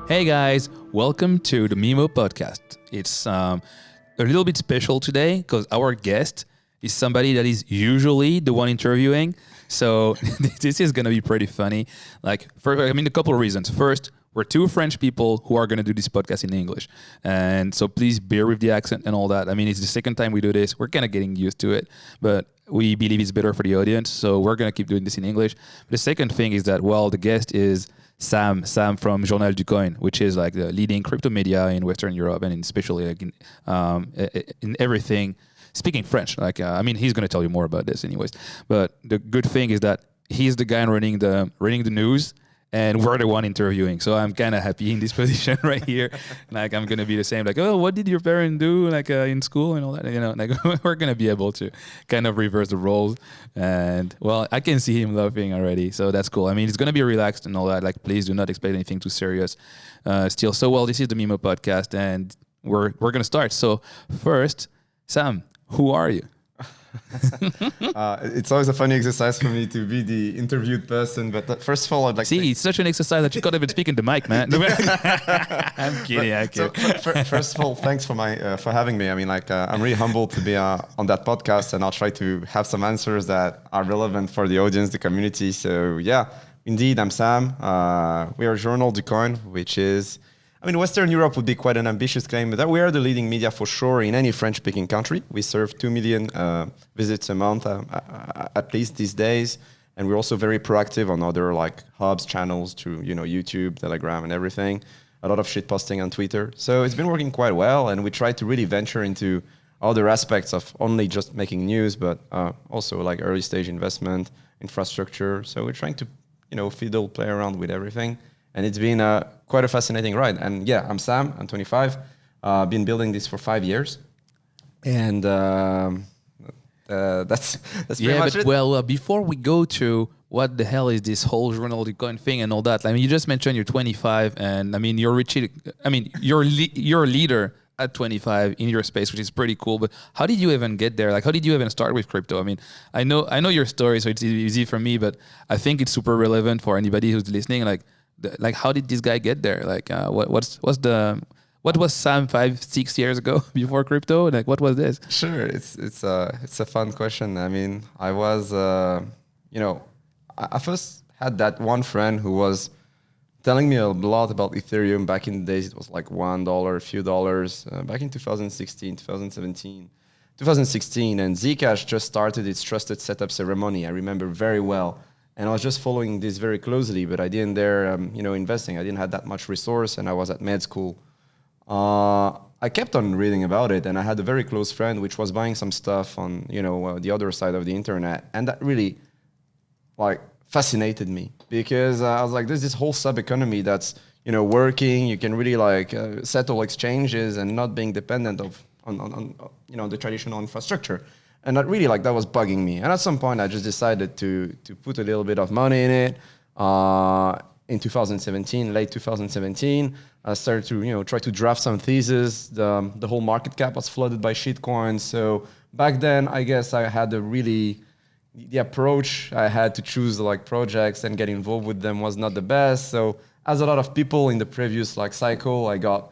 Hey guys, welcome to the Mimo Podcast. It's a little bit special today because our guest is somebody that is usually the one interviewing. So this is going to be pretty funny. A couple of reasons. First, we're two French people who are going to do this podcast in English. And so please bear with the accent and all that. I mean, it's the second time we do this. We're kind of getting used to it, but we believe it's better for the audience. So we're going to keep doing this in English. The second thing is that, the guest is Sam from Journal du Coin, which is like the leading crypto media in Western Europe and especially like in everything speaking French. He's going to tell you more about this anyways. But the good thing is that he's the guy running the news, and we're the one interviewing. So I'm kind of happy in this position right here. I'm going to be the same. What did your parents do in school and all that? We're going to be able to kind of reverse the roles. And I can see him laughing already. So that's cool. I mean, it's going to be relaxed and all that. Please do not expect anything too serious still. So, this is the Mimo Podcast and we're going to start. So first, Sam, who are you? It's always a funny exercise for me to be the interviewed person, but first of all, I'd like to... See, it's such an exercise that you can't even speak in the mic, man. I'm kidding. First of all, thanks for having me. I'm really humbled to be on that podcast, and I'll try to have some answers that are relevant for the audience, the community. So yeah, indeed, I'm Sam. We are Journal du Coin, which is... Western Europe would be quite an ambitious claim, but that we are the leading media for sure in any French-speaking country. We serve 2 million visits a month, at least these days. And we're also very proactive on other hubs, channels to YouTube, Telegram, and everything. A lot of shit posting on Twitter. So it's been working quite well, and we try to really venture into other aspects of only just making news, but also early stage investment, infrastructure. So we're trying to play around with everything. And it's been quite a fascinating ride. And yeah, I'm Sam. I'm 25. Been building this for 5 years. And that's pretty much it. Before we go to what the hell is this whole Journal du Coin thing and all that, you just mentioned you're 25, and you're reaching. You're a leader at 25 in your space, which is pretty cool. But how did you even get there? How did you even start with crypto? I know your story, so it's easy for me, but I think it's super relevant for anybody who's listening. How did this guy get there? What was Sam 5-6 years ago before crypto? What was this? Sure, it's a fun question. I was I first had that one friend who was telling me a lot about Ethereum back in the days. It was $1, a few dollars back in 2016, 2017, 2016, and Zcash just started its trusted setup ceremony. I remember very well. And I was just following this very closely, but I didn't dare, investing. I didn't have that much resource, and I was at med school. I kept on reading about it, and I had a very close friend which was buying some stuff on, the other side of the internet, and that really, fascinated me because I was there's this whole sub-economy that's, working. You can really settle exchanges and not being dependent on the traditional infrastructure. And that really that was bugging me. And at some point, I just decided to put a little bit of money in it. In 2017, late 2017, I started to try to draft some thesis. The whole market cap was flooded by shitcoins. So back then, I guess I had the approach I had to choose projects and get involved with them was not the best. So as a lot of people in the previous cycle, I got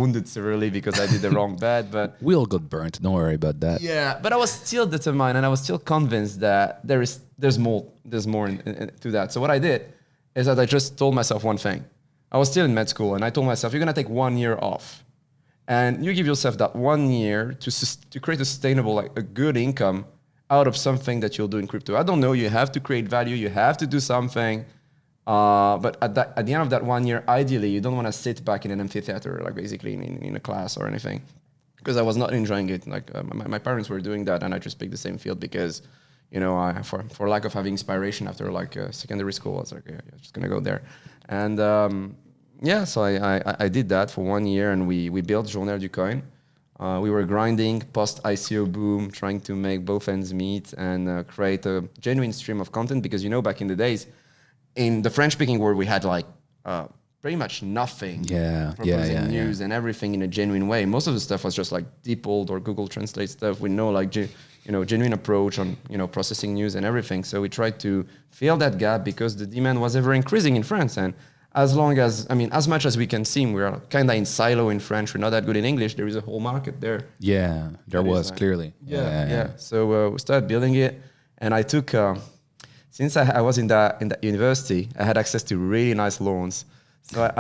wounded severely because I did the wrong bet, but we all got burnt. Don't worry about that. Yeah, but I was still determined, and I was still convinced that there's more to that. So what I did is that I just told myself one thing. I was still in med school, and I told myself, you're gonna take 1 year off, and you give yourself that 1 year to create a sustainable, a good income out of something that you'll do in crypto. I don't know. You have to create value. You have to do something. But at the end of that 1 year, ideally, you don't want to sit back in an amphitheater, basically in a class or anything, because I was not enjoying it. My parents were doing that, and I just picked the same field because, for lack of having inspiration after secondary school, I was yeah, just gonna go there, and so I did that for 1 year, and we built Journal du Coin. We were grinding post ICO boom, trying to make both ends meet and create a genuine stream of content because back in the days. In the French-speaking world, we had pretty much nothing. Proposing news and everything in a genuine way. Most of the stuff was just DeepL or Google Translate stuff with no genuine approach on processing news and everything. So we tried to fill that gap because the demand was ever increasing in France. And as long as, I mean, as much as we can seem, we're kind of in silo in French. We're not that good in English. There is a whole market there. Yeah, there That is was clearly. Yeah. So we started building it, and I took since I was in that university, I had access to really nice loans. So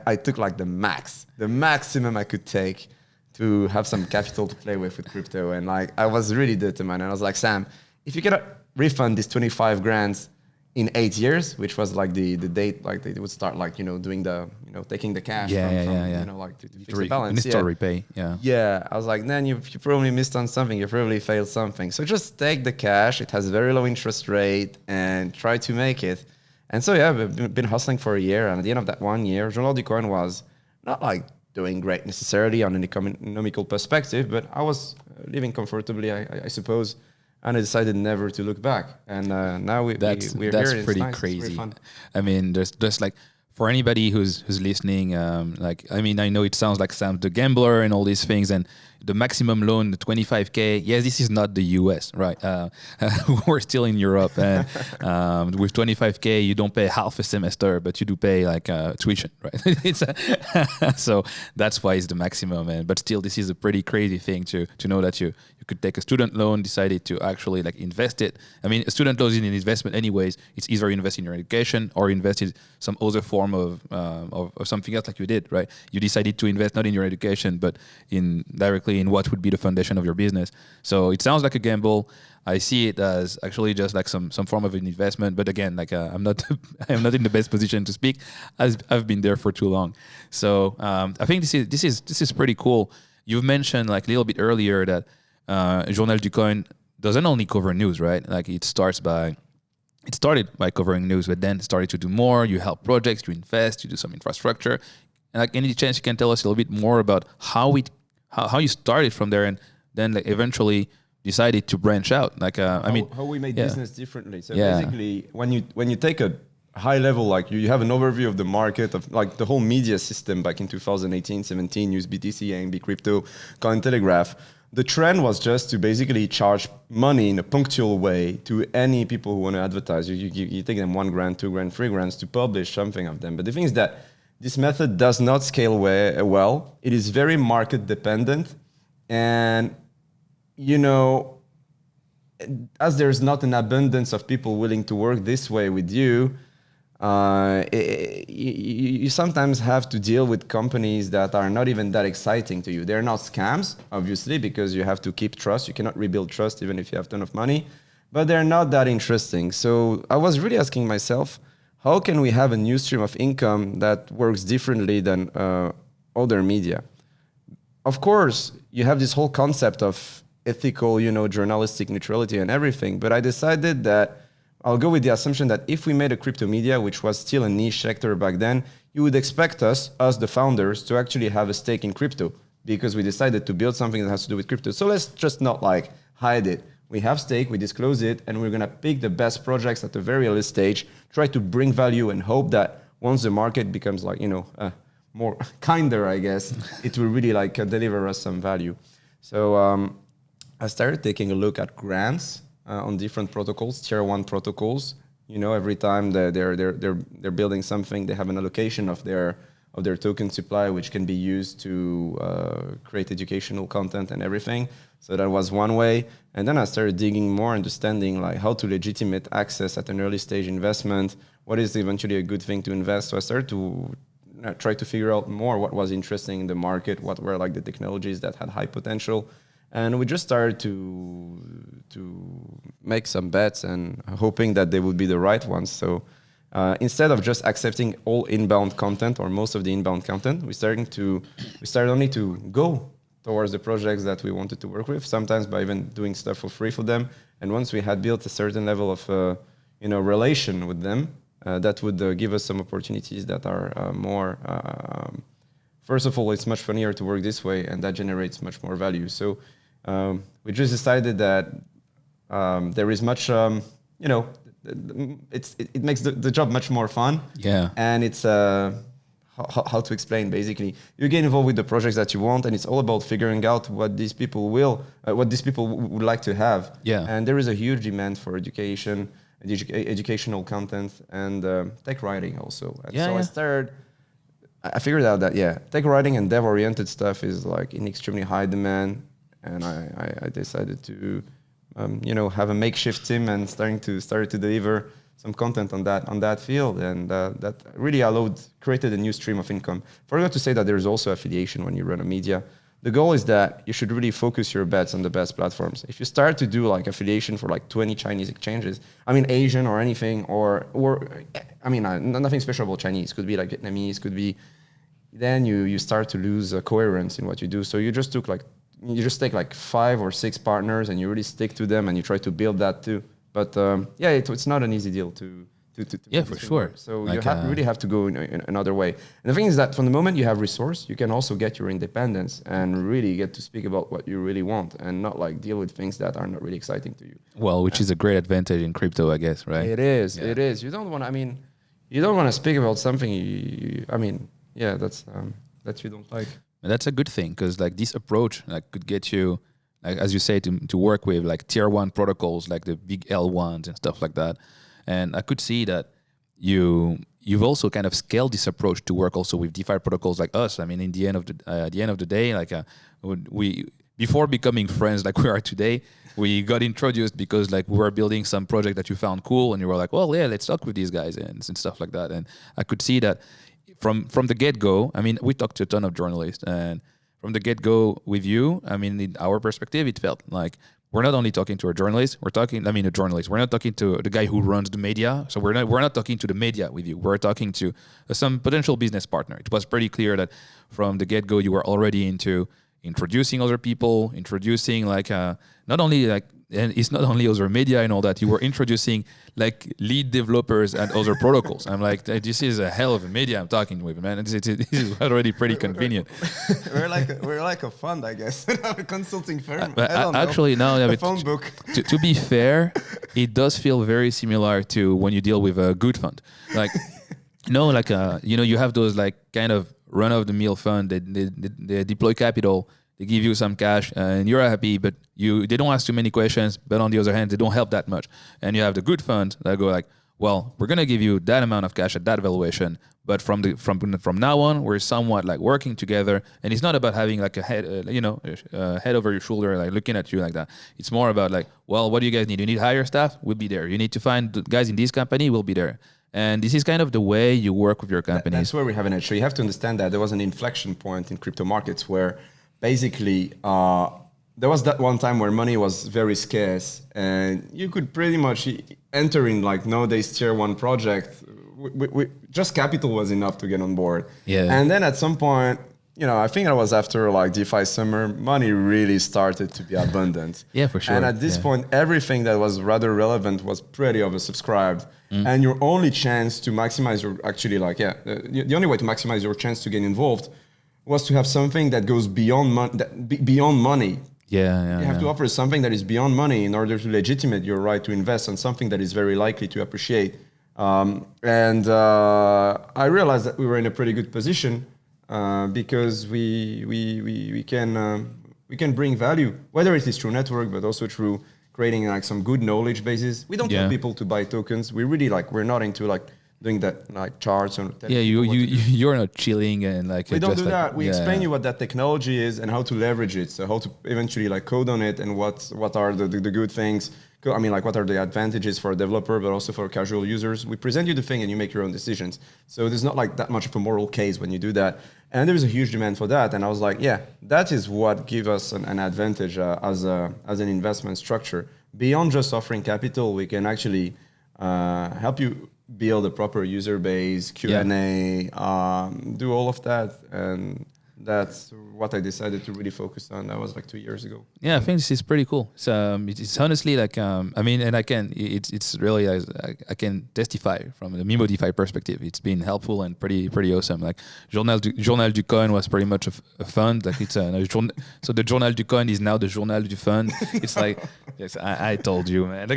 I took like the maximum I could take to have some capital to play with crypto, and like I was really determined. And I was like, Sam, if you cannot refund this 25 grand in 8 years, which was like the date, like they would start like, doing the, taking the cash from like to fix the balance. You need to repay. Yeah. I was like, then you probably missed on something. You probably failed something. So just take the cash. It has a very low interest rate and try to make it. And so, yeah, we've been hustling for a year. And at the end of that 1 year, Journal du Coin was not like doing great necessarily on an economical perspective, but I was living comfortably, I suppose. And I decided never to look back. And now we're that's here. Pretty nice. crazy. I mean, there's like, for anybody who's listening, like, I mean, I know it sounds like Sam the gambler and all these things, and the maximum loan, the 25K. Yes, this is not the US, right? We're still in Europe, and with 25K, you don't pay half a semester, but you do pay like tuition, right? So that's why it's the maximum. But still, this is a pretty crazy thing to know that you could take a student loan, decided to actually like invest it. I mean, a student loan is an investment anyways. It's either you invest in your education or invest in some other form of something else like you did, right? You decided to invest not in your education, but directly in what would be the foundation of your business. So it sounds like a gamble. I see it as actually just like some form of an investment. But again, like I'm not in the best position to speak, as I've been there for too long. So I think this is pretty cool. You've mentioned like a little bit earlier that Journal du Coin doesn't only cover news, right? Like it started by covering news, but then started to do more. You help projects, you invest, you do some infrastructure. And like any chance you can tell us a little bit more about how you started from there and then like eventually decided to branch out. Like how we made business differently. So basically, when you take a high level, like you have an overview of the market of like the whole media system back in 2018, 17, use BTC, AMB, crypto, Cointelegraph. The trend was just to basically charge money in a punctual way to any people who want to advertise. You take them 1 grand, 2 grand, 3 grand to publish something of them. But the thing is that this method does not scale well. It is very market dependent. And, as there's not an abundance of people willing to work this way with you, you sometimes have to deal with companies that are not even that exciting to you. They're not scams, obviously, because you have to keep trust. You cannot rebuild trust even if you have a ton of money, but they're not that interesting. So I was really asking myself, how can we have a new stream of income that works differently than other media? Of course, you have this whole concept of ethical, journalistic neutrality and everything, but I decided that I'll go with the assumption that if we made a crypto media, which was still a niche sector back then, you would expect us the founders, to actually have a stake in crypto because we decided to build something that has to do with crypto. So let's just not like hide it. We have stake, we disclose it, and we're going to pick the best projects at the very early stage, try to bring value and hope that once the market becomes like, more kinder, I guess, it will really like deliver us some value. So I started taking a look at grants on different protocols, tier 1 protocols. Every time they're building something, they have an allocation of their token supply, which can be used to create educational content and everything. So that was one way. And then I started digging more, understanding like how to legitimate access at an early stage investment. What is eventually a good thing to invest? So I started to try to figure out more what was interesting in the market, what were like the technologies that had high potential. And we just started to make some bets and hoping that they would be the right ones. So instead of just accepting all inbound content or most of the inbound content, we started only to go towards the projects that we wanted to work with, sometimes by even doing stuff for free for them. And once we had built a certain level of relation with them, that would give us some opportunities that are more... First of all, it's much funnier to work this way, and that generates much more value. So we just decided that there is much, it makes the job much more fun. Yeah. And it's how to explain. Basically, you get involved with the projects that you want, and it's all about figuring out what these people would like to have. Yeah. And there is a huge demand for education. educational content, and tech writing also. And Yeah, so yeah. I figured out that tech writing and dev oriented stuff is like in extremely high demand, and I decided to have a makeshift team and started to deliver some content on that field, and that really created a new stream of income. Forgot to say that there's also affiliation when you run a media. The goal is that you should really focus your bets on the best platforms. If you start to do like affiliation for like 20 Chinese exchanges, I mean Asian or anything, or I mean nothing special about Chinese. Could be like Vietnamese, could be. Then you start to lose coherence in what you do. So you just take like 5 or 6 partners and you really stick to them and you try to build that too. But it's not an easy deal to Yeah, make for this thing sure. work. So Like, you really have to go in another way. And the thing is that from the moment you have resource, you can also get your independence and really get to speak about what you really want and not like deal with things that are not really exciting to you. Well, which is a great advantage in crypto, I guess, right? It is. Yeah. It is. You don't want to speak about something that you don't like. And that's a good thing because like this approach like could get you, like as you say, to work with like tier 1 protocols like the big L1s and stuff like that. And I could see that you've also kind of scaled this approach to work also with DeFi protocols like us. I mean, in the end of the day, like we before becoming friends like we are today, we got introduced because like we were building some project that you found cool, and you were like, well, yeah, let's talk with these guys and stuff like that. And I could see that from the get-go. I mean, we talked to a ton of journalists, and from the get-go with you, I mean, in our perspective, it felt like we're not only talking to a journalist, we're not talking to the guy who runs the media. So we're not talking to the media with you. We're talking to some potential business partner. It was pretty clear that from the get-go, you were already into introducing other people, introducing like not only like, and it's not only other media and all that, you were introducing like lead developers and other protocols. I'm like, this is a hell of a media I'm talking with, man. This is already pretty convenient. We're like a fund, I guess, a consulting firm. But I don't know. actually, no. A phone book. To be fair, it does feel very similar to when you deal with a good fund. Like, you have those like kind of run-of-the-mill fund. They deploy capital. They give you some cash and you're happy, but they don't ask too many questions. But on the other hand, they don't help that much. And you have the good fund that go like, well, we're gonna give you that amount of cash at that valuation, but from now on, we're somewhat like working together. And it's not about having like a head, head over your shoulder, like looking at you like that. It's more about like, well, what do you guys need? You need hire staff? We'll be there. You need to find the guys in this company? We'll be there. And this is kind of the way you work with your companies. That's where we have an edge. So you have to understand that there was an inflection point in crypto markets where basically there was that one time where money was very scarce and you could pretty much enter in like nowadays tier 1 project. Just capital was enough to get on board. Yeah. And then at some point, I think it was after like DeFi summer, money really started to be abundant. Yeah, for sure. And at this point, everything that was rather relevant was pretty oversubscribed. And your only chance to maximize the only way to maximize your chance to get involved was to have something that goes beyond money. Yeah. You have to offer something that is beyond money in order to legitimate your right to invest on something that is very likely to appreciate. And I realized that we were in a pretty good position because we can bring value, whether it is through network, but also through creating like some good knowledge bases. We don't tell people to buy tokens. We're not into like doing that like charts and you're not chilling and like we don't do that. We explain you what that technology is and how to leverage it. So how to eventually like code on it and what are the good things. I mean, like what are the advantages for a developer, but also for casual users. We present you the thing and you make your own decisions. So there's not like that much of a moral case when you do that. And there's a huge demand for that. And I was like, yeah, that is what gives us an advantage as an investment structure. Beyond just offering capital, we can actually help you build a proper user base, Q&A, do all of that. And that's what I decided to really focus on. That was like 2 years ago. Yeah, I think this is pretty cool. It's honestly like, it's really, I can testify from the Mimo DeFi perspective. It's been helpful and pretty awesome. Like Journal du Coin was pretty much a fund. Like it's so the Journal du Coin is now the Journal du Fund. It's like, yes, I told you, man.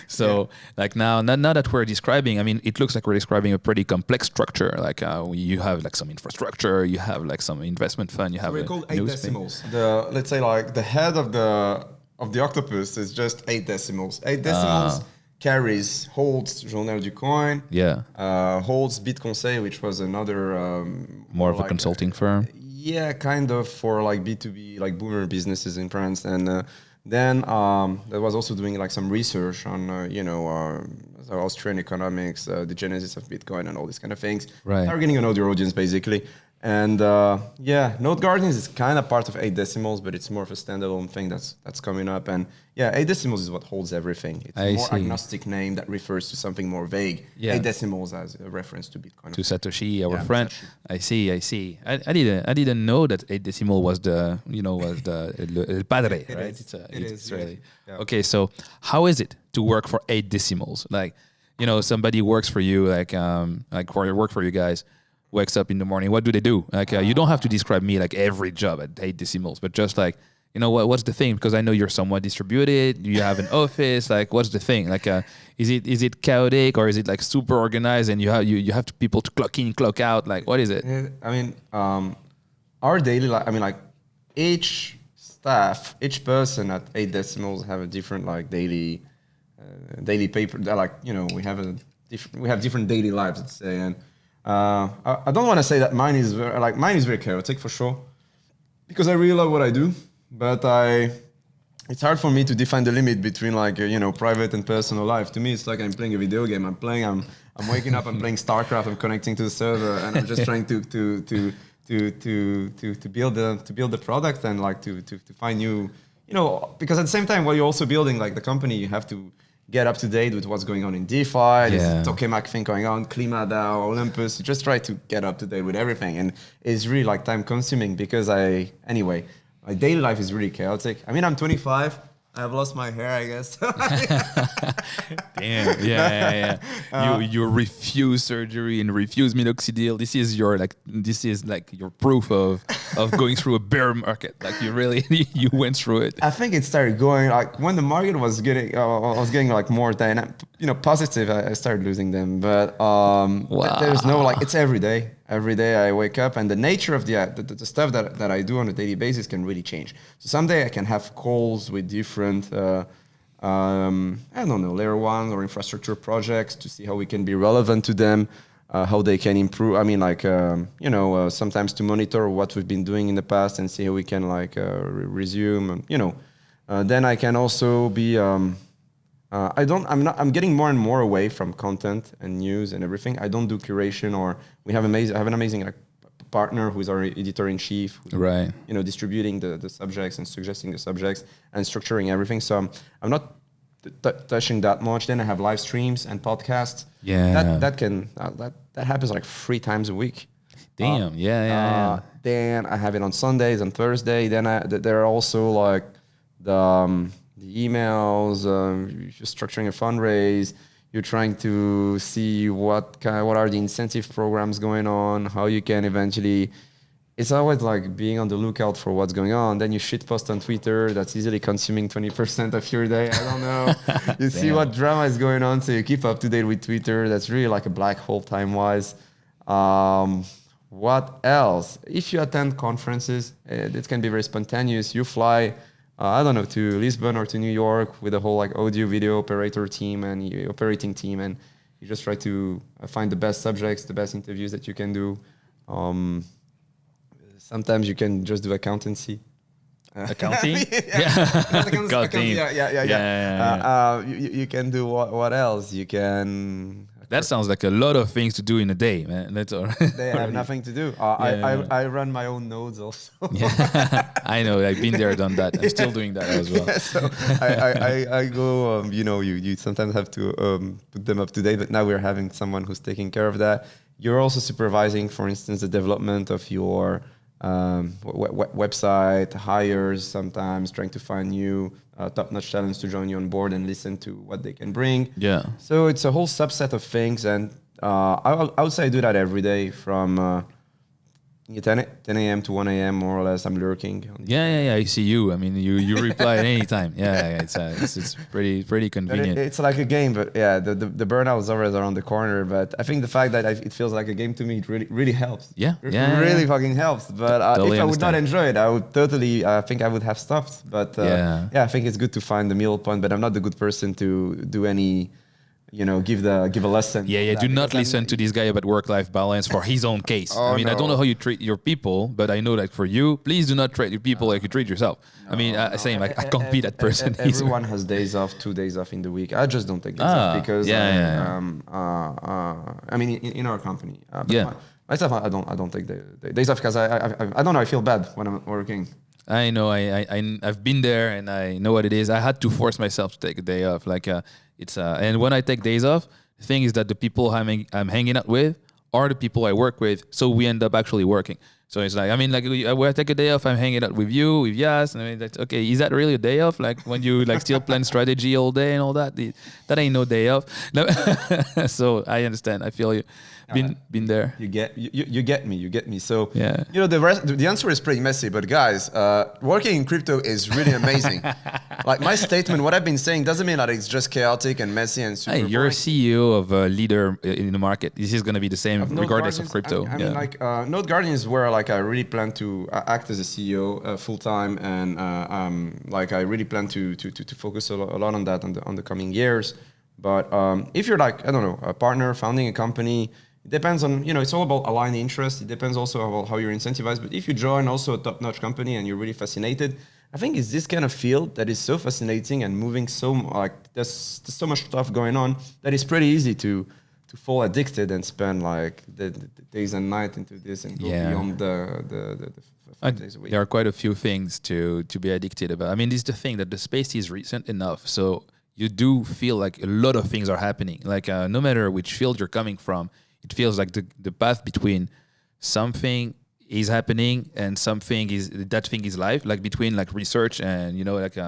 So like now that we're describing, I mean, it looks like we're describing a pretty complex structure. Like you have like some infrastructure, you have like some investment fund, you have we're called 8 decimals. Let's say like the head of the octopus is just 8 decimals. 8 decimals Holds Journal du Coin, Yeah. Holds BitConseil, which was another More of a consulting firm. yeah, kind of for like B2B, like boomer businesses in France. And then that was also doing like some research on, Austrian economics, the genesis of Bitcoin and all these kind of things. Right. Targeting another audience, basically. And Node Guardians is kind of part of 8 Decimals, but it's more of a standalone thing that's coming up. And yeah, 8 Decimals is what holds everything. It's a more agnostic name that refers to something more vague. Yeah. 8 Decimals as a reference to Bitcoin. To Satoshi, our friend. Satoshi. I see. I didn't know that 8 decimal was the el padre, right? It's really. Yeah. Okay, so how is it to work for 8 decimals? Like, somebody works for you, like work for you guys, wakes up in the morning. What do they do? Like, you don't have to describe me like every job at 8 decimals, but just like, what's the thing? Because I know you're somewhat distributed. You have an office. Like, what's the thing? Like, is it chaotic or is it like super organized and you have people to clock in, clock out? Like, what is it? I mean, our daily life. I mean, like each person at 8 decimals have a different like daily paper. Like, we have different daily lives, let's say. And I don't want to say that mine is very chaotic for sure, because I really love what I do. But it's hard for me to define the limit between like private and personal life. To me, it's like I'm playing a video game. I'm waking up. I'm playing StarCraft. I'm connecting to the server, and I'm just trying to build the product and like to find new, because at the same time while you're also building like the company, you have to get up to date with what's going on in DeFi. There's a tokamak thing going on, Klima DAO, Olympus. You just try to get up to date with everything, and it's really like time consuming because my daily life is really chaotic. I mean, I'm 25. I've lost my hair, I guess. Damn. Yeah. You refuse surgery and refuse minoxidil. This is your proof of going through a bear market. Like you went through it. I think it started going like when the market was getting like more dynamic, positive. I started losing them, but there's no like it's every day. Every day I wake up, and the nature of the stuff that I do on a daily basis can really change. So someday I can have calls with different, layer 1 or infrastructure projects to see how we can be relevant to them, how they can improve. I mean, like, sometimes to monitor what we've been doing in the past and see how we can resume. Then I can also be. I'm getting more and more away from content and news and everything. I don't do curation, or I have an amazing partner who's our editor-in-chief, right? Distributing the subjects and suggesting the subjects and structuring everything. So I'm not touching that much. Then I have live streams and podcasts. Yeah, that happens like 3 times a week. Damn. Yeah. Then I have it on Sundays and Thursday. Then there are also like the emails, you're structuring a fundraise, you're trying to see what are the incentive programs going on, how you can eventually. It's always like being on the lookout for what's going on. Then you shitpost on Twitter, that's easily consuming 20% of your day. I don't know. You see what drama is going on, so you keep up to date with Twitter. That's really like a black hole time-wise. What else? If you attend conferences, it can be very spontaneous. You fly, to Lisbon or to New York with a whole like audio video operating team, and you just try to find the best subjects, the best interviews that you can do. Sometimes you can just do accountancy. Accounting? You can do what else? You can. That sounds like a lot of things to do in a day, man. That's all. They have nothing to do. I run my own nodes also. Yeah, I know. I've been there, done that. I'm still doing that as well. Yeah, so I go. You sometimes have to put them up to date. But now we're having someone who's taking care of that. You're also supervising, for instance, the development of your website, hires, sometimes trying to find new top-notch talents to join you on board and listen to what they can bring. Yeah. So it's a whole subset of things, and I would say I do that every day from 10 a.m. to 1 a.m. more or less. I'm lurking. Yeah. I see you. I mean, you reply at any time. Yeah. It's pretty convenient. It's like a game, but yeah, the burnout is always around the corner. But I think the fact that it feels like a game to me, it really helps. Yeah. Really fucking helps. But totally if I would not enjoy it, I would totally. I think I would have stopped. But I think it's good to find the middle point. But I'm not the good person to do any give a lesson. Yeah. Do not listen to this guy about work-life balance for his own case. Oh, I mean, I don't know how you treat your people, but I know that for you, please do not treat your people like you treat yourself. I mean, same. I can't be that person. Everyone has days off, 2 days off in the week. I just don't take days off because I mean, in our company. Myself, I don't take the days off because I don't know. I feel bad when I'm working. I know. I've been there and I know what it is. I had to force myself to take a day off. And when I take days off, the thing is that the people I'm hanging out with are the people I work with. So we end up actually working. So it's like, I mean, like when I take a day off, I'm hanging out with you, with Yas. I mean, that's okay. Is that really a day off? Like when you like still plan strategy all day and all that, that ain't no day off. No. So I understand. I feel you. Been there. You get me. So yeah. The answer is pretty messy, but guys, working in crypto is really amazing. Like my statement, what I've been saying doesn't mean that it's just chaotic and messy and super. Hey, you're a CEO of a leader in the market. This is going to be the same regardless of crypto. I mean, like Node Guardian is where like I really plan to act as a CEO full time, and like I really plan to focus a lot on that on the coming years. But if you're like, I don't know, a partner founding a company, it depends on, it's all about aligning interests. It depends also about how you're incentivized. But if you join also a top-notch company and you're really fascinated, I think it's this kind of field that is so fascinating and moving there's so much stuff going on that it's pretty easy to fall addicted and spend like the days and night into this and go beyond the 5 days a week. There are quite a few things to be addicted about. I mean, this is the thing that the space is recent enough. So you do feel like a lot of things are happening. Like no matter which field you're coming from, it feels like the path between something is happening and that thing is live, like between like research and, like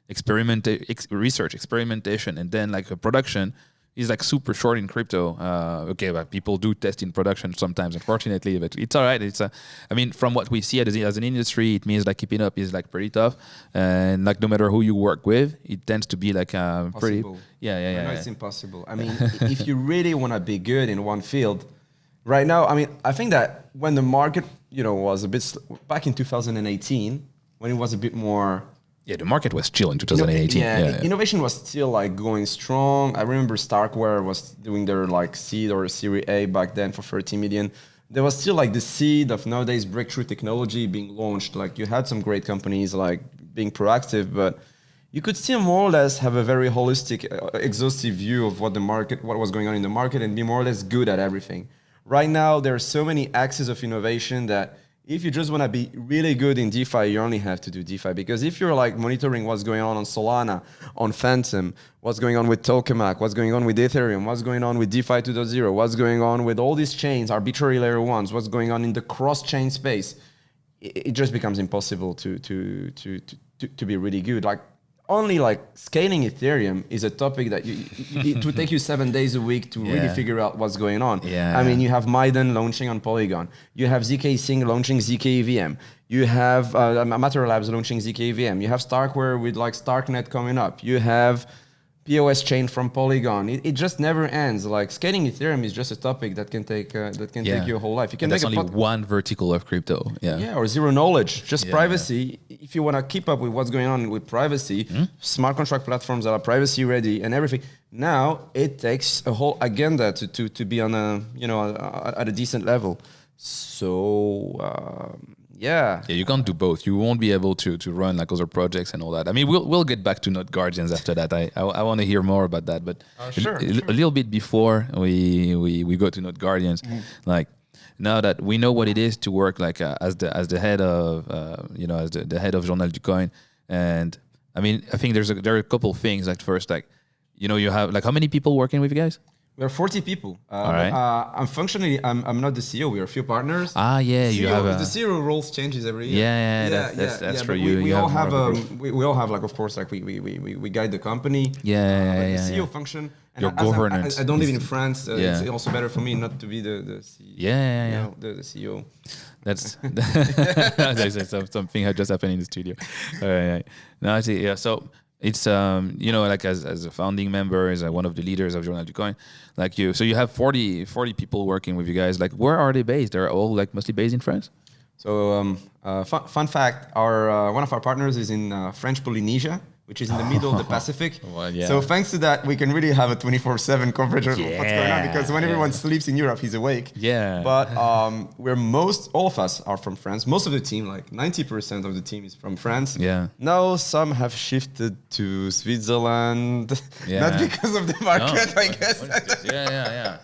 experimentation and then like a production is like super short in crypto. But people do test in production sometimes, unfortunately, but it's all right. I mean, from what we see as an industry, it means like keeping up is like pretty tough. And like no matter who you work with, it tends to be like pretty. Yeah. It's impossible. I mean, if you really want to be good in one field, right now, I mean, I think that when the market, was a bit back in 2018, when it was a bit more. Yeah, the market was chill in 2018. Innovation was still like going strong. I remember Starkware was doing their like seed or Series A back then for 30 million. There was still like the seed of nowadays breakthrough technology being launched. Like you had some great companies like being proactive, but you could still more or less have a very holistic, exhaustive view of what was going on in the market and be more or less good at everything. Right now, there are so many axes of innovation that if you just want to be really good in DeFi, you only have to do DeFi. Because if you're like monitoring what's going on Solana, on Phantom, what's going on with Tokamak, what's going on with Ethereum, what's going on with DeFi 2.0, what's going on with all these chains, arbitrary layer ones, what's going on in the cross-chain space, it just becomes impossible to be really good. Like only like scaling Ethereum is a topic that it would take you 7 days a week to really figure out what's going on. Yeah. I mean, you have Maiden launching on Polygon. You have ZK Sync launching ZK EVM. You have Matter Labs launching ZK EVM. You have Starkware with like Starknet coming up. You have POS chain from Polygon. It just never ends. Like scaling Ethereum is just a topic that can take take your whole life. You can that's only one vertical of crypto. Yeah, or zero knowledge, just privacy. If you want to keep up with what's going on with privacy, smart contract platforms that are privacy ready and everything. Now it takes a whole agenda to be on at a decent level. So. Yeah, you can't do both. You won't be able to run like other projects and all that. I mean, we'll get back to Node Guardians after that. I want to hear more about that, but sure. A little bit before we go to Node Guardians, like now that we know what it is to work like as the head of as the head of Journal du Coin, and I mean I think there are a couple of things. Like first, like you have like how many people working with you guys? We are 40 people. All right. I'm not the CEO. We are a few partners. You have the CEO roles changes every year. That's true. We all have we all have like of course like we guide the company. The CEO function. And your governance. I don't live in France. It's also better for me not to be the CEO. The CEO. That's something that just happened in the studio. No, I see. Yeah. So. It's like as a founding member, as one of the leaders of Journal du Coin, like you. So you have 40 people working with you guys. Like where are they based? They're all like mostly based in France. So fun fact: our one of our partners is in French Polynesia, which is in the middle of the Pacific. Well, yeah. So thanks to that, we can really have a 24/7 coverage of what's going on, because when everyone sleeps in Europe, he's awake. Yeah. But all of us are from France. Most of the team, like 90% of the team, is from France. Yeah. Now some have shifted to Switzerland, not because of the market, I guess. Yeah.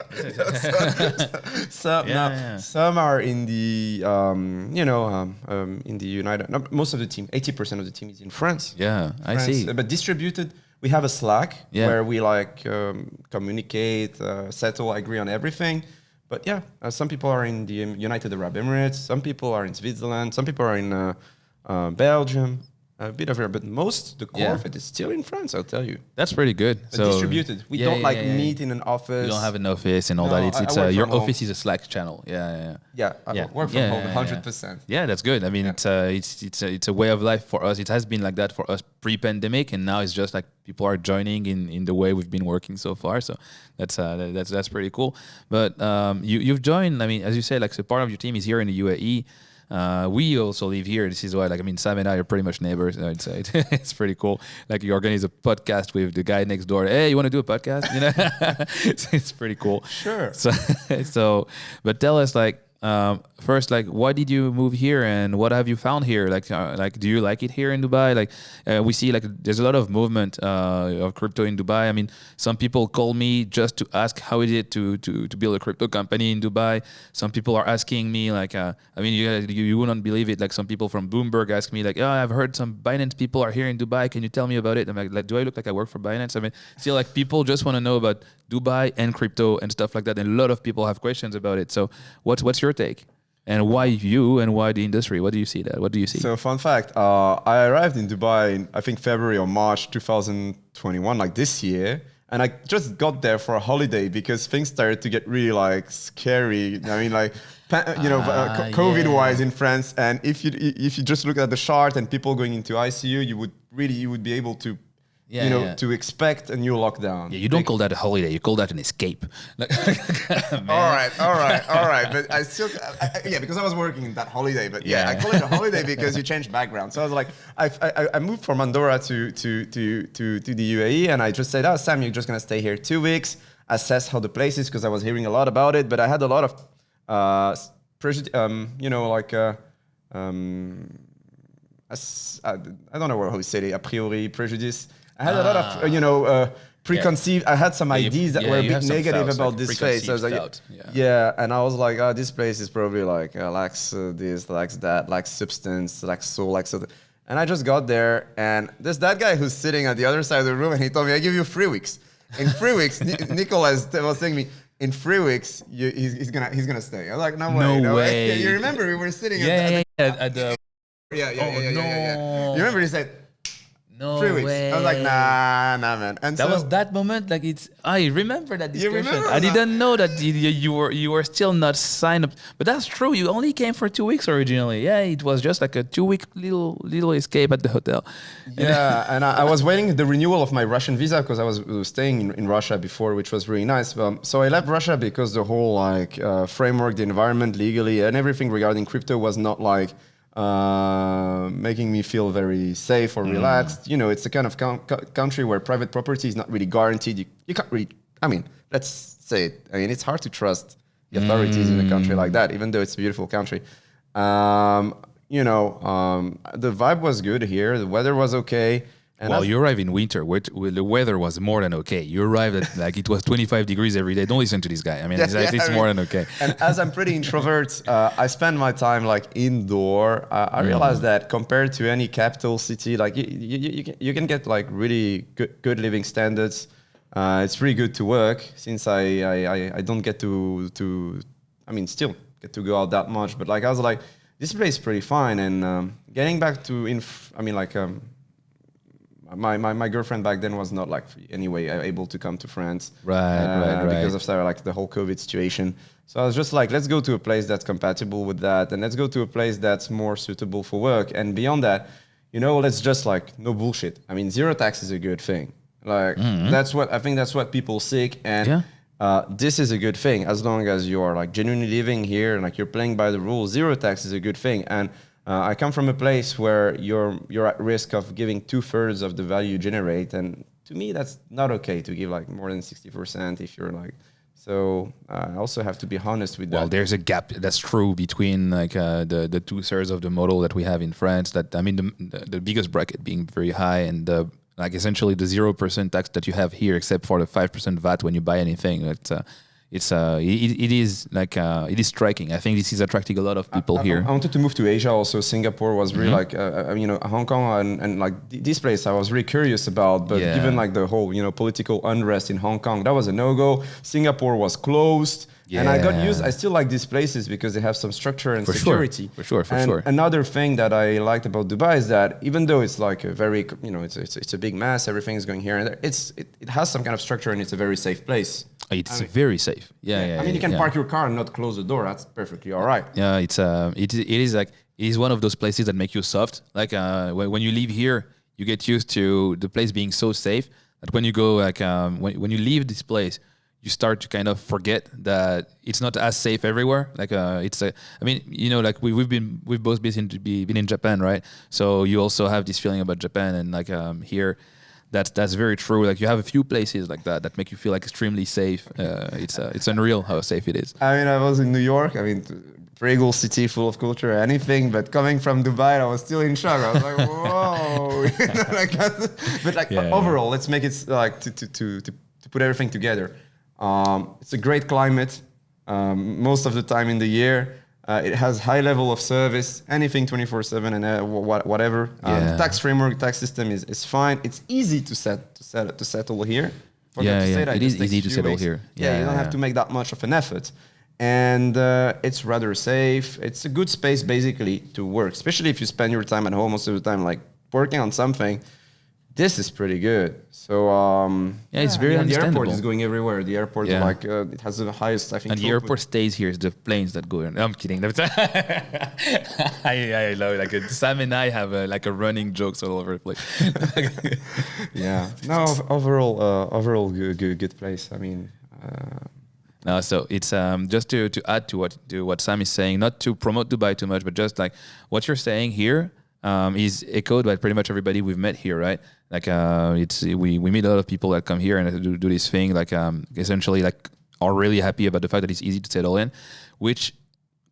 Some are in the in the United. No, most of the team, 80% of the team is in France. Yeah, I see. But distributed, we have a Slack where we communicate, settle, agree on everything. But some people are in the United Arab Emirates. Some people are in Switzerland. Some people are in Belgium. A bit of it, but the core of it is still in France, I'll tell you. That's pretty good. But distributed. We don't meet in an office. You don't have an office and all that. It's your office is a Slack channel. Yeah, I work from home 100%. Yeah, that's good. I mean, it's a way of life for us. It has been like that for us pre-pandemic, and now it's just like people are joining in the way we've been working so far. So that's pretty cool. But you've joined. I mean, as you said, like so part of your team is here in the UAE. We also live here. This is why, Sam and I are pretty much neighbors. It's pretty cool. Like you organize a podcast with the guy next door. Hey, you want to do a podcast? It's pretty cool. Sure. But tell us, first, why did you move here, and what have you found here? Do you like it here in Dubai? We see there's a lot of movement of crypto in Dubai. I mean, some people call me just to ask how is it to build a crypto company in Dubai. Some people are asking me you wouldn't believe it. Like some people from Bloomberg ask me I've heard some Binance people are here in Dubai. Can you tell me about it? I'm like, do I look like I work for Binance? I mean, still people just want to know about Dubai and crypto and stuff like that. And a lot of people have questions about it. So what's your take? And why you and why the industry? What do you see that? What do you see? So fun fact, I arrived in Dubai in, I think, February or March 2021, like this year. And I just got there for a holiday because things started to get really scary. I mean, COVID-wise in France. And if you just look at the chart and people going into ICU, you would be able to to expect a new lockdown. Yeah, you don't call that a holiday. You call that an escape. All right. But I still, because I was working in that holiday. But I call it a holiday because you change background. So I was like, I moved from Andorra to the UAE, and I just said, Sam, you're just gonna stay here 2 weeks, assess how the place is, because I was hearing a lot about it. But I had a lot of prejudice, I don't know how to say it, a priori, prejudice. I had a lot of, preconceived. I had some ideas that were a bit negative about this place. So I was like, and I was like, this place is probably lacks this, lacks that, lacks substance, lacks soul, lacks something. And I just got there, and there's that guy who's sitting at the other side of the room, and he told me, I give you 3 weeks. In 3 weeks, Nicolas was saying to me, in 3 weeks, he's gonna stay. I was like, no way. You remember we were sitting at the You remember he said, no 3 weeks. way. I was like, nah, man. And that was that moment. I remember that discussion. You remember I didn't know that you were still not signed up. But that's true. You only came for 2 weeks originally. Yeah, it was just like a 2-week little escape at the hotel. Yeah, and I was waiting the renewal of my Russian visa because I was staying in Russia before, which was really nice. So I left Russia because the whole framework, the environment, legally, and everything regarding crypto was not making me feel very safe or relaxed. It's the kind of country where private property is not really guaranteed. You can't really, let's say it. It's hard to trust the authorities in a country like that, even though it's a beautiful country. The vibe was good here. The weather was okay. And you arrived in winter. The weather was more than okay. You arrived at it was 25 degrees every day. Don't listen to this guy. It's more than okay. And as I'm pretty introvert, I spend my time indoor. I realized that compared to any capital city, you can get really good living standards. It's really good to work since I don't get to still get to go out that much. But I was like, this place is pretty fine. And getting back to my girlfriend back then was not anyway able to come to France, right, because of the whole COVID situation. So I was just like, let's go to a place that's compatible with that, and let's go to a place that's more suitable for work. And beyond that, let's just no bullshit. Zero tax is a good thing. That's what people seek, and this is a good thing as long as you are genuinely living here and you're playing by the rules. Zero tax is a good thing, and I come from a place where you're at risk of giving 2/3 of the value you generate, and to me that's not okay to give like more than 60% if you're like. So I also have to be honest with that. Well, there's a gap. That's true between like the 2/3 of the model that we have in France. That I mean, the biggest bracket being very high, and like essentially the 0% tax that you have here, except for the 5% VAT when you buy anything. It is striking. I think this is attracting a lot of people here. I wanted to move to Asia also. Singapore was really like, Hong Kong and like this place I was really curious about, but given like the whole, political unrest in Hong Kong, that was a no-go. Singapore was closed. Yeah. And I got used, I still like these places because they have some structure and security. For sure. Another thing that I liked about Dubai is that even though it's like a very, it's a big mess, everything is going here and there, it has some kind of structure and it's a very safe place. It's very safe. Yeah. I mean, you can park your car and not close the door. That's perfectly all right. Yeah, it is one of those places that make you soft. Like when you leave here, you get used to the place being so safe that when you go like when you leave this place, you start to kind of forget that it's not as safe everywhere. Like like we've both been in Japan, right? So you also have this feeling about Japan, and like here, that's very true. Like you have a few places like that make you feel like extremely safe. It's unreal how safe it is. I mean, I was in New York. I mean, regal city full of culture, anything. But coming from Dubai, I was still in shock. I was like, whoa! Overall, let's make it like to put everything together. It's a great climate most of the time in the year. It has high level of service, anything 24/7 and whatever. The tax framework, tax system is fine. It's easy to settle here. It is easy to settle here. You don't have to make that much of an effort. And it's rather safe. It's a good space basically to work, especially if you spend your time at home most of the time like working on something. This is pretty good. So it's very understandable. The airport is going everywhere. The airport it has the highest, I think. And the airport stays here. It's the planes that go. No, I'm kidding. I love it. Like Sam and I have a running jokes all over the place. No, overall good place. I mean. No, so it's just to add to what Sam is saying, not to promote Dubai too much, but just like what you're saying here. Is echoed by pretty much everybody we've met here, right? Like we meet a lot of people that come here and do this thing, like essentially like are really happy about the fact that it's easy to settle in, which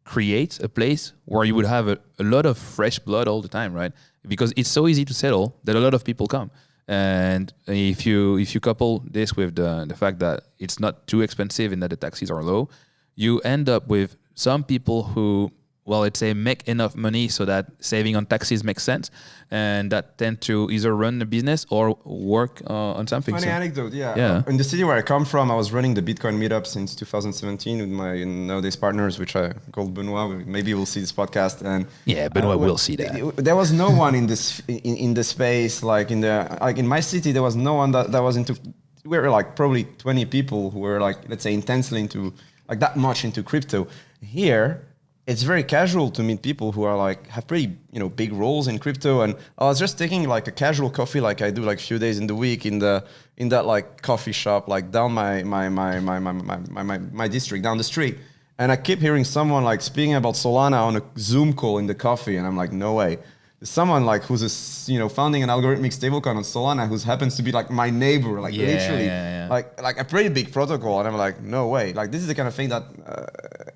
creates a place where you would have a lot of fresh blood all the time, right? Because it's so easy to settle that a lot of people come. And if you couple this with the fact that it's not too expensive and that the taxes are low, you end up with some people who, well, let's say make enough money so that saving on taxes makes sense, and that tend to either run a business or work on something. Funny anecdote, yeah. In the city where I come from, I was running the Bitcoin meetup since 2017 with my nowadays partners, which I called Benoit. Maybe we'll see this podcast. And Benoit will see that. There was no one in this in the space like in my city. There was no one that was into. We were like probably 20 people who were like, let's say, intensely into like that much into crypto. Here, it's very casual to meet people who are like have pretty big roles in crypto, and I was just taking like a casual coffee like I do like a few days in the week in that like coffee shop like down my district down the street, and I keep hearing someone like speaking about Solana on a Zoom call in the coffee, and I'm like, no way. There's someone like who's founding an algorithmic stablecoin on Solana who happens to be like my neighbor, like literally like a pretty big protocol, and I'm like, no way. Like this is the kind of thing that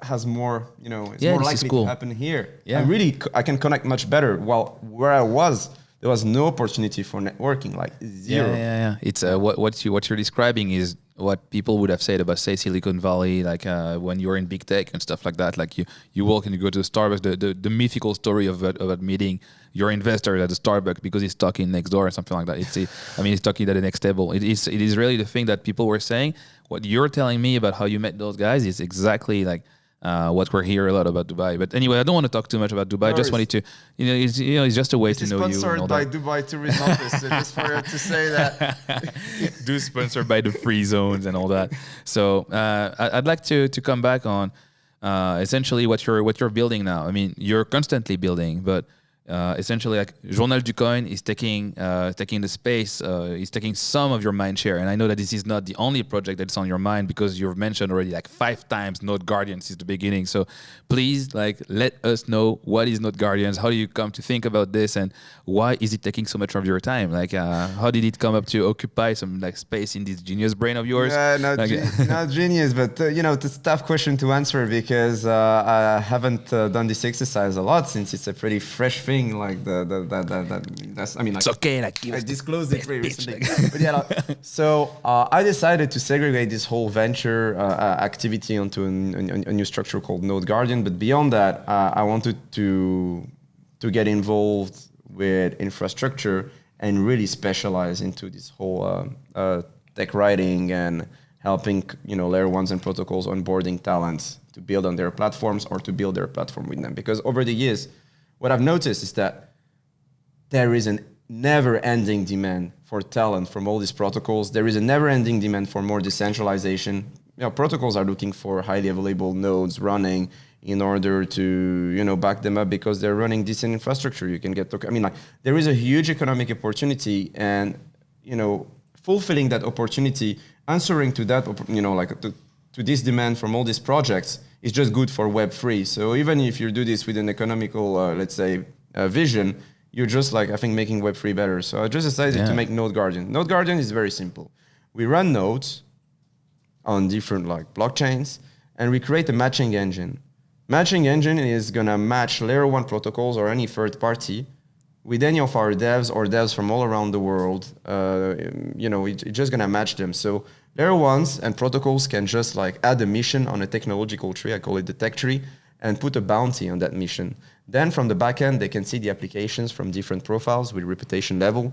has more, it's more likely to happen here. Yeah. I can connect much better. While where I was, there was no opportunity for networking, like zero. Yeah. It's what you're describing is what people would have said about, say, Silicon Valley, like when you're in big tech and stuff like that. Like you walk and you go to the Starbucks, the mythical story of that meeting your investor at the Starbucks because he's talking next door or something like that. He's talking at the next table. It is really the thing that people were saying. What you're telling me about how you met those guys is exactly like what we're hearing a lot about Dubai. But anyway, I don't want to talk too much about Dubai. I just wanted to, it's just a way to know you. Sponsored by Dubai Tourism Office, just for to say that. Do sponsored by the free zones and all that. So I'd like to come back on essentially what you're building now. I mean, you're constantly building, but essentially like Journal du Coin is taking the space, is taking some of your mind share. And I know that this is not the only project that's on your mind, because you've mentioned already like 5 times Node Guardian since the beginning. So please, like, let us know, what is Node Guardians? How do you come to think about this, and why is it taking so much of your time? Like, how did it come up to occupy some like space in this genius brain of yours? Not genius, but it's a tough question to answer, because I haven't done this exercise a lot, since it's a pretty fresh thing. Like that's, I mean, like, it's okay. Like, I disclosed it very recently. But yeah, so I decided to segregate this whole venture activity onto a new structure called Node Guardian. But beyond that, I wanted to get involved with infrastructure and really specialize into this whole tech writing and helping layer ones and protocols onboarding talents to build on their platforms or to build their platform with them. Because over the years, what I've noticed is that there is a never-ending demand for talent from all these protocols. There is a never-ending demand for more decentralization. Protocols are looking for highly available nodes running in order to back them up, because they're running decent infrastructure. You can get there is a huge economic opportunity, and fulfilling that opportunity, answering to that to this demand from all these projects is just good for Web3. So even if you do this with an economical, let's say, vision, you're just I think making Web3 better. So I just decided to make Node Guardian. Node Guardian is very simple. We run nodes on different blockchains, and we create a matching engine. Matching engine is gonna match layer 1 protocols or any third party with any of our devs or devs from all around the world. It's just gonna match them. So layer 1s and protocols can just add a mission on a technological tree, I call it the tech tree, and put a bounty on that mission. Then from the backend, they can see the applications from different profiles with reputation level.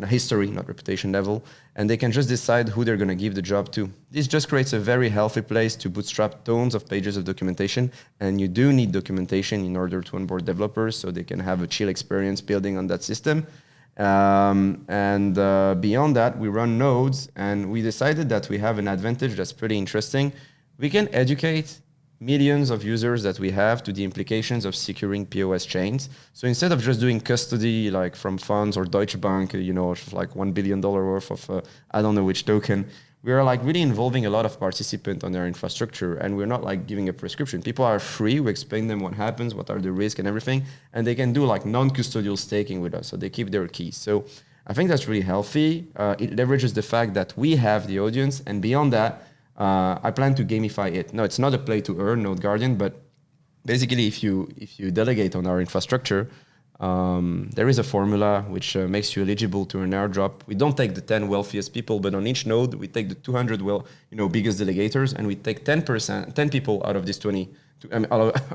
History, not reputation level. And they can just decide who they're gonna give the job to. This just creates a very healthy place to bootstrap tons of pages of documentation. And you do need documentation in order to onboard developers so they can have a chill experience building on that system. Beyond that, we run nodes, and we decided that we have an advantage that's pretty interesting. We can educate millions of users that we have to the implications of securing POS chains. So instead of just doing custody from funds or Deutsche Bank, $1 billion worth of I don't know which token, we are really involving a lot of participants on their infrastructure, and we're not giving a prescription. People are free. We explain them what happens, what are the risks and everything, and they can do non-custodial staking with us. So they keep their keys. So I think that's really healthy. It leverages the fact that we have the audience, and beyond that, I plan to gamify it. No, it's not a play to earn Node Guardian, but basically if you delegate on our infrastructure, there is a formula which makes you eligible to an airdrop. We don't take the 10 wealthiest people, but on each node we take the 200 biggest delegators, and we take 10 people out of this 20.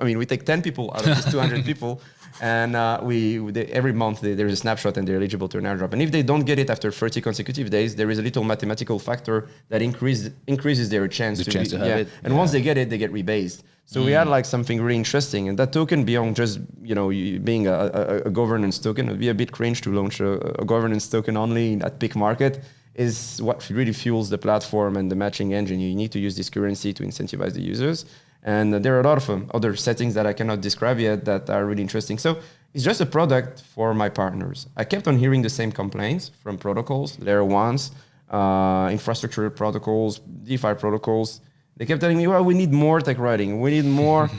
We take 10 people out of these 200 people, and every month there's a snapshot, and they're eligible to an airdrop. And if they don't get it after 30 consecutive days, there is a little mathematical factor that increases their chance to have it. And once they get it, they get rebased. So we had something really interesting, and that token, beyond just being a governance token, it would be a bit cringe to launch a governance token only at peak market, is what really fuels the platform and the matching engine. You need to use this currency to incentivize the users. And there are a lot of other settings that I cannot describe yet that are really interesting. So it's just a product for my partners. I kept on hearing the same complaints from protocols, layer 1s, infrastructure protocols, DeFi protocols. They kept telling me, well, we need more tech writing. We need more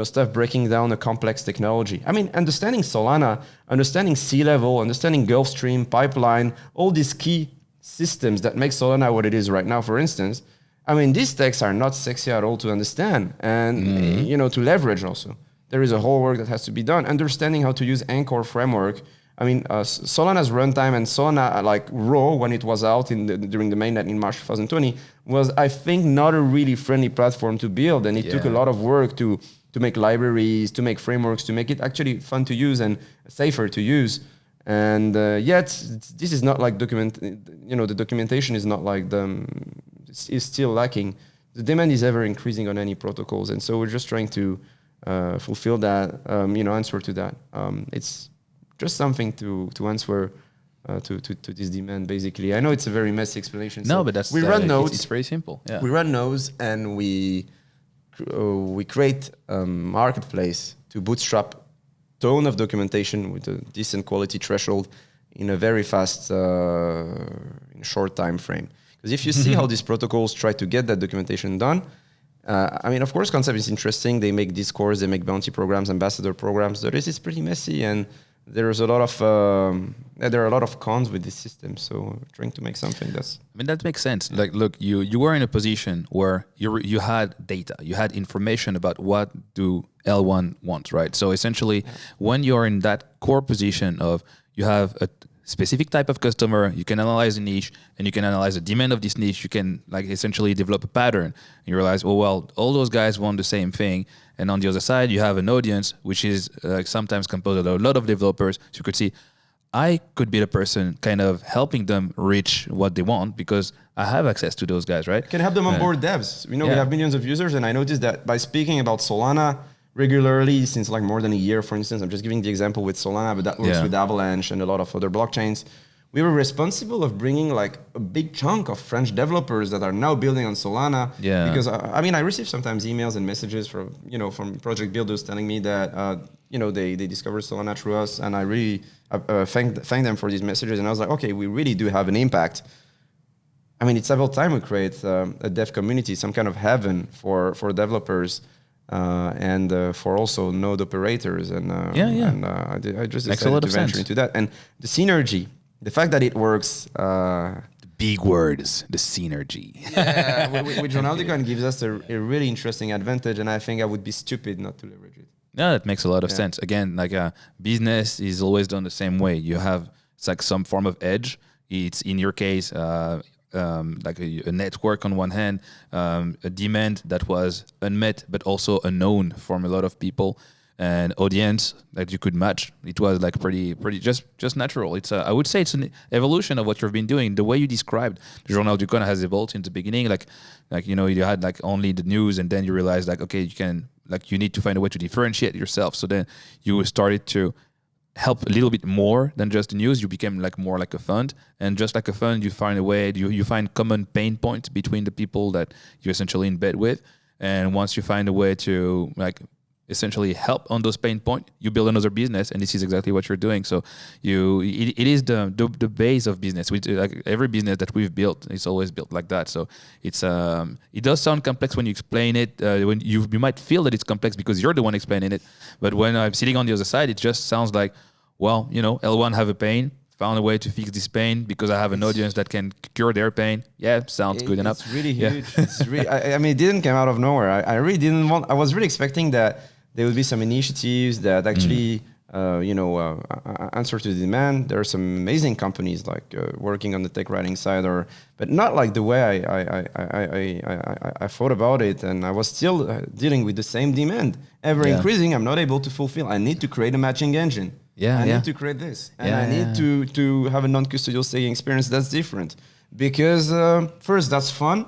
stuff breaking down a complex technology. Understanding Solana, understanding C-level, understanding Gulfstream, pipeline, all these key systems that make Solana what it is right now, for instance. These techs are not sexy at all to understand and, to leverage also. There is a whole work that has to be done. Understanding how to use Anchor framework. Solana's runtime and Solana, Raw, when it was out during the mainnet in March 2020, was, I think, not a really friendly platform to build. And it took a lot of work to make libraries, to make frameworks, to make it actually fun to use and safer to use. And yet, this is not the documentation is not is still lacking. The demand is ever increasing on any protocols, and so we're just trying to fulfill that, answer to that. It's just something to answer to this demand, basically. I know it's a very messy explanation. No, but we run nodes. It's very simple. Yeah. We run nodes, and we create a marketplace to bootstrap ton of documentation with a decent quality threshold in a very fast, in a short time frame. Because if you see how these protocols try to get that documentation done, I mean, of course, concept is interesting. They make discourse, they make bounty programs, ambassador programs. The rest is pretty messy, and there's a lot of there are a lot of cons with this system. So trying to make something that's. I mean, that makes sense. Like, look, you were in a position where you had data, you had information about what do L1 want, right? So essentially, when you're in that core position of you have a specific type of customer, you can analyze a niche and you can analyze the demand of this niche. You can like essentially develop a pattern. And you realize, oh, well, all those guys want the same thing. And on the other side, you have an audience, which is sometimes composed of a lot of developers. So you could see, I could be the person kind of helping them reach what they want because I have access to those guys, right? Can help them onboard devs. You know, we have millions of users, and I noticed that by speaking about Solana regularly since like more than a year, for instance, I'm just giving the example with Solana, but that works with Avalanche and a lot of other blockchains. We were responsible of bringing like a big chunk of French developers that are now building on Solana. Yeah. Because I mean, I receive sometimes emails and messages from, you know, from project builders telling me that, you know, they discovered Solana through us, and I really thank them for these messages. And I was like, okay, we really do have an impact. I mean, it's about time we create a dev community, some kind of heaven for developers. And for also node operators, and I just decided to venture into that. And the synergy, the fact that it works. The big words, the synergy. Yeah, with Ronaldican gives us a really interesting advantage, and I think I would be stupid not to leverage it. Yeah, that makes a lot of sense. Again, like business is always done the same way. You have it's like some form of edge. It's in your case. Like a network on one hand, a demand that was unmet but also unknown from a lot of people, and audience that you could match. It was like pretty just natural. It's I would say it's an evolution of what you've been doing. The way you described the Journal du Con has evolved in the beginning. Like you know, you had like only the news, and then you realized like okay, you need to find a way to differentiate yourself. So then you started to help a little bit more than just the news. You became like more like a fund, and just like a fund, you find a way. You find common pain points between the people that you're essentially in bed with, and once you find a way to like essentially help on those pain points, you build another business, and this is exactly what you're doing. So it is the base of business. Like every business that we've built, it's always built like that. So it's it does sound complex when you explain it. When you might feel that it's complex because you're the one explaining it, but when I'm sitting on the other side, it just sounds like, well, you know, L1 have a pain, found a way to fix this pain because I have an audience that can cure their pain. Yeah, sounds good enough. It's really huge. It's really, I mean, it didn't come out of nowhere. I really didn't want. I was really expecting that there would be some initiatives that actually, answer to the demand. There are some amazing companies like working on the tech writing side, but not like the way I thought about it. And I was still dealing with the same demand, ever increasing. I'm not able to fulfill. I need to create a matching engine. I need to create this, and I need to have a non-custodial staking experience that's different. Because first, that's fun,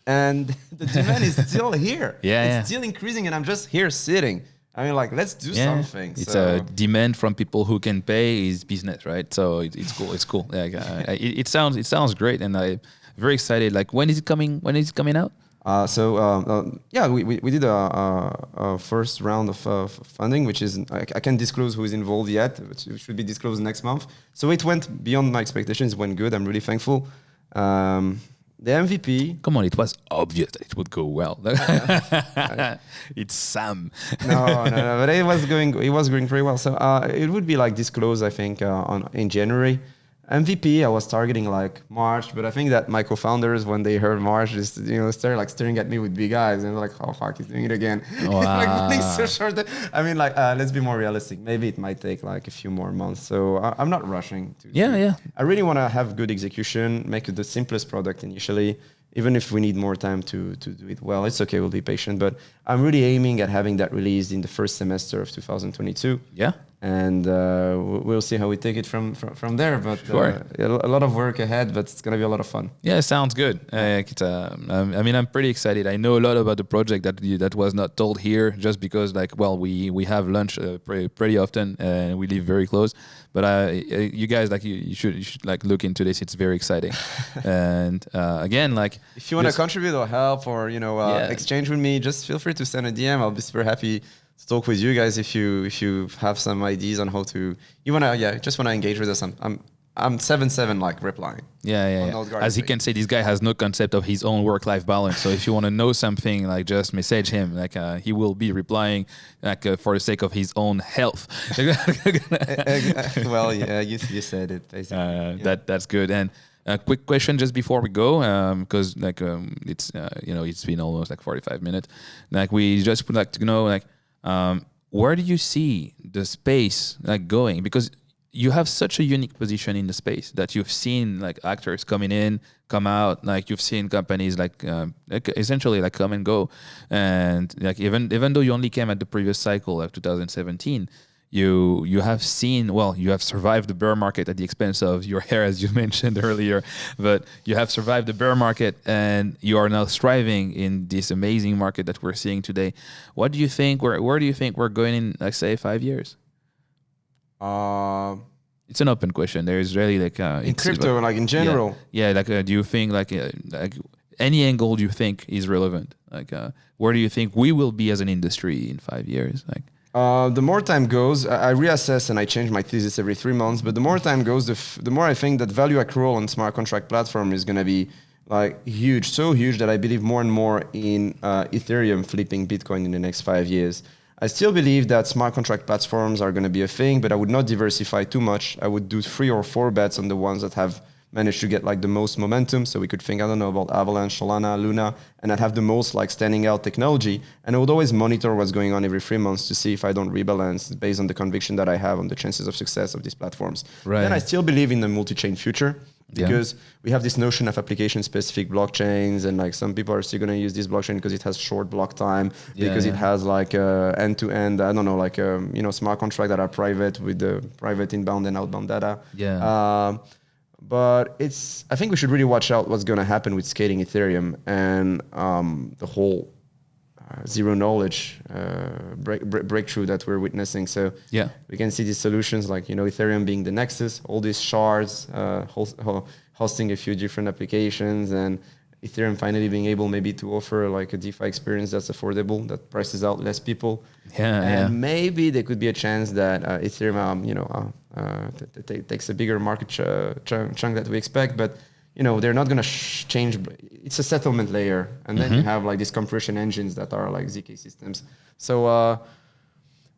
and the demand is still here. It's still increasing, and I'm just here sitting. I mean, like, let's do something. It's a demand from people who can pay is business, right? So it's cool. It's cool. Like, it sounds great, and I'm very excited. Like, when is it coming? When is it coming out? We did a first round of funding, which is I can't disclose who is involved yet, which should be disclosed next month. So it went beyond my expectations. It went good. I'm really thankful. The MVP. Come on, it was obvious that it would go well. It's Sam. No, but it was going very well. So it would be like disclosed, I think, in January. MVP, I was targeting like March, but I think that my co-founders, when they heard March, just started like staring at me with big eyes, and they're like, "Oh fuck, he's doing it again!" Wow. Like so short. I mean, like let's be more realistic. Maybe it might take like a few more months. So I'm not rushing. I really want to have good execution, make it the simplest product initially. Even if we need more time to do it well, it's okay. We'll be patient. But I'm really aiming at having that released in the first semester of 2022. Yeah. And we'll see how we take it from there. But a lot of work ahead, but it's gonna be a lot of fun. Yeah, sounds good. I mean, I'm pretty excited. I know a lot about the project that was not told here, just because we have lunch pretty often and we live very close. But you guys you should like look into this. It's very exciting. And again, like if you want to contribute or help or exchange with me, just feel free to send a DM. I'll be super happy talk with you guys. If you have some ideas on how to, you wanna just wanna engage with us. I'm 7/7 like replying. Yeah. As he can say, this guy has no concept of his own work-life balance. So if you want to know something, like just message him. Like he will be replying, like for the sake of his own health. Well, yeah, you said it. Basically. That's good. And a quick question just before we go, because it's it's been almost like 45 minutes. Like we just would like to know, like where do you see the space like going? Because you have such a unique position in the space that you've seen like actors coming in, come out, like you've seen companies like essentially like come and go, and like even though you only came at the previous cycle of 2017, you have seen, well, you have survived the bear market at the expense of your hair, as you mentioned earlier, but you have survived the bear market and you are now thriving in this amazing market that we're seeing today. What do you think? Where do you think we're going in, like, say, 5 years? It's an open question. There's really like in crypto, like in general. Yeah. Like, do you think like any angle do you think is relevant? Like, where do you think we will be as an industry in 5 years? Like, the more time goes, I reassess and I change my thesis every 3 months. But the more time goes, the more I think that value accrual on smart contract platform is going to be like huge, so huge that I believe more and more in Ethereum flipping Bitcoin in the next 5 years. I still believe that smart contract platforms are going to be a thing, but I would not diversify too much. I would do 3 or 4 bets on the ones that have managed to get like the most momentum. So we could think, I don't know, about Avalanche, Solana, Luna, and I'd have the most like standing out technology. And I would always monitor what's going on every 3 months to see if I don't rebalance based on the conviction that I have on the chances of success of these platforms. Right. Then I still believe in the multi-chain future. Because we have this notion of application-specific blockchains, and like some people are still going to use this blockchain because it has short block time, because it has like end-to-end, I don't know, like smart contracts that are private with the private inbound and outbound data. But I think we should really watch out what's going to happen with scaling Ethereum and the whole zero knowledge breakthrough that we're witnessing. So we can see these solutions like, Ethereum being the nexus, all these shards, hosting a few different applications, and Ethereum finally being able maybe to offer like a DeFi experience that's affordable, that prices out less people. Maybe there could be a chance that Ethereum, takes a bigger market chunk that we expect, but they're not going to change. It's a settlement layer. And then you have like these compression engines that are like ZK systems. So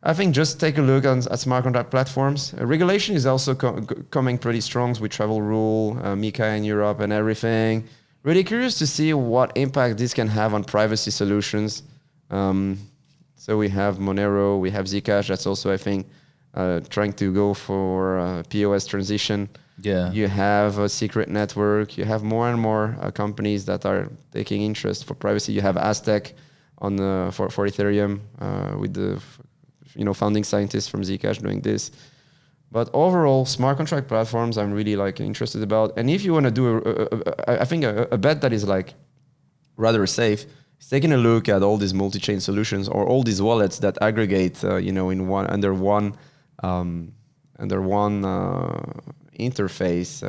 I think just take a look at smart contract platforms. Regulation is also coming pretty strong with travel rule, MiCA in Europe and everything. Really curious to see what impact this can have on privacy solutions. So we have Monero, we have Zcash. That's also, I think, trying to go for POS transition. You have a secret network. You have more and more companies that are taking interest for privacy. You have Aztec for Ethereum with the founding scientists from Zcash doing this. But overall, smart contract platforms, I'm really like interested about. And if you want to do I think a bet that is like rather safe is taking a look at all these multi-chain solutions or all these wallets that aggregate, in under one interface,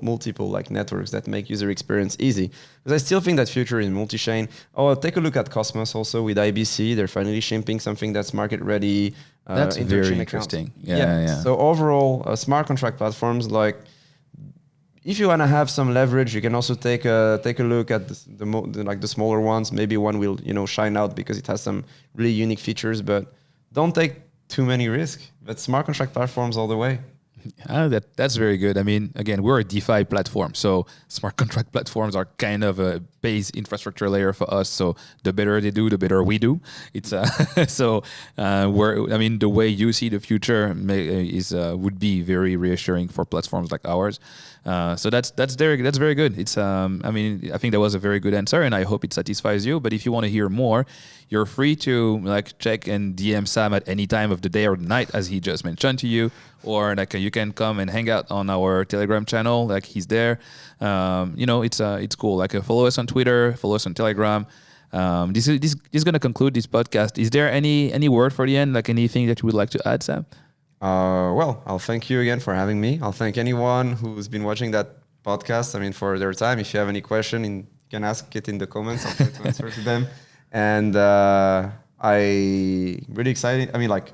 multiple like networks that make user experience easy. Because I still think that future is multi-chain. Take a look at Cosmos also with IBC. They're finally shipping something that's market ready. That's very interesting. So overall, smart contract platforms, like if you want to have some leverage, you can also take a look at the smaller ones. Maybe one will shine out because it has some really unique features, but don't take too many risks. But smart contract platforms all the way. That's very good. I mean, again, we're a DeFi platform, so smart contract platforms are kind of a base infrastructure layer for us. So the better they do, the better we do. It's the way you see the future would be very reassuring for platforms like ours. So that's very good. It's I think that was a very good answer, and I hope it satisfies you. But if you want to hear more, you're free to check and DM Sam at any time of the day or the night, as he just mentioned to you, or you can come and hang out on our Telegram channel. Like, he's there. It's cool. Follow us on Twitter, follow us on Telegram. This is gonna conclude this podcast. Is there any word for the end? Like, anything that you would like to add, Sam? Well, I'll thank you again for having me. I'll thank anyone who's been watching that podcast. For their time. If you have any question, you can ask it in the comments. I'll try to answer to them. And I really excited. I mean, like,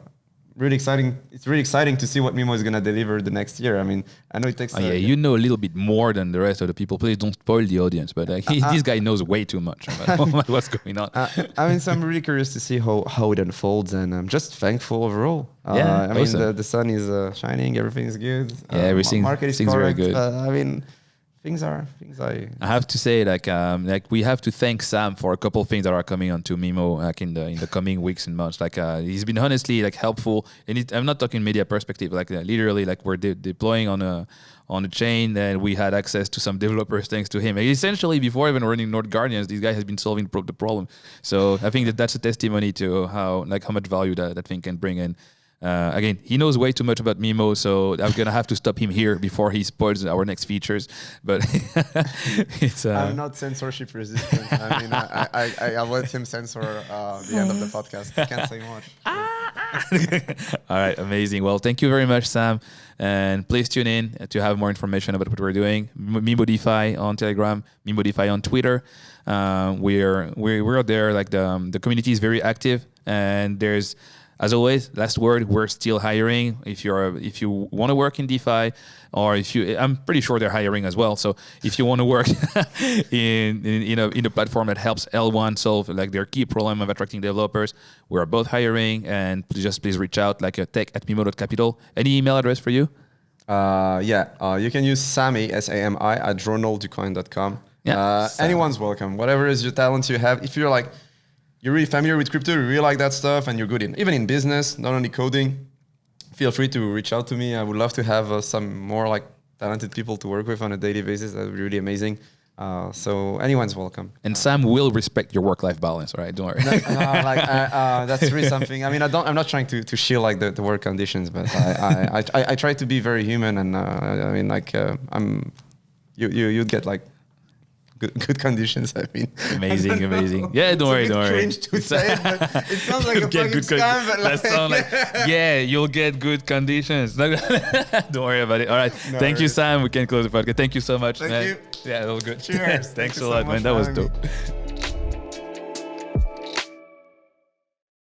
really exciting. It's really exciting to see what Mimo is gonna deliver the next year. I mean, I know it takes. Yeah, you know a little bit more than the rest of the people. Please don't spoil the audience, but this guy knows way too much about what's going on. I mean, so I'm really curious to see how it unfolds, and I'm just thankful overall. Yeah, I mean, awesome. the sun is shining, everything is good. Yeah, everything market is seems very correct. good. I mean, things I have to say, like we have to thank Sam for a couple of things that are coming onto Mimo, like in the coming weeks and months. Like he's been honestly like helpful, and I'm not talking media perspective. Like literally, like we're deploying on a chain, and we had access to some developers thanks to him. And essentially, before even running Nord Guardians, this guy has been solving the problem. So I think that's a testimony to how much value that thing can bring in. Again, he knows way too much about Mimo, so I'm gonna have to stop him here before he spoils our next features. But it's I'm not censorship resistant. I mean, I'll let him censor the end of the podcast. I can't say much. All right, amazing. Well, thank you very much, Sam, and please tune in to have more information about what we're doing. Mimo DeFi on Telegram, Mimo DeFi on Twitter. We're there. Like the community is very active, and there's. As always, last word, we're still hiring. If you want to work in DeFi, or I'm pretty sure they're hiring as well. So if you want to work in a platform that helps L1 solve like their key problem of attracting developers, we're both hiring. And please reach out, like tech@mimo.capital. Any email address for you? You can use Samee, SAMI, @journalducoin.com. Yeah, anyone's welcome. Whatever is your talent you have. If you're like, you're really familiar with crypto, you really like that stuff, and you're good even in business, not only coding, feel free to reach out to me. I would love to have some more like talented people to work with on a daily basis. That would be really amazing. So anyone's welcome. And Sam will respect your work-life balance, right? Don't worry. That's really something. I mean, I'm not trying to shield like the work conditions, but I try to be very human, and I mean, like you'd get like good conditions. I mean, amazing. Yeah, don't worry. Cringe to say, but it sounds like a fucking scam. But that sounds like you'll get good conditions. Don't worry about it. All right, thank you, Sam. We can close the podcast. Thank you so much. Thank you. Yeah, that was good. Cheers. Thanks a lot, man. That was dope.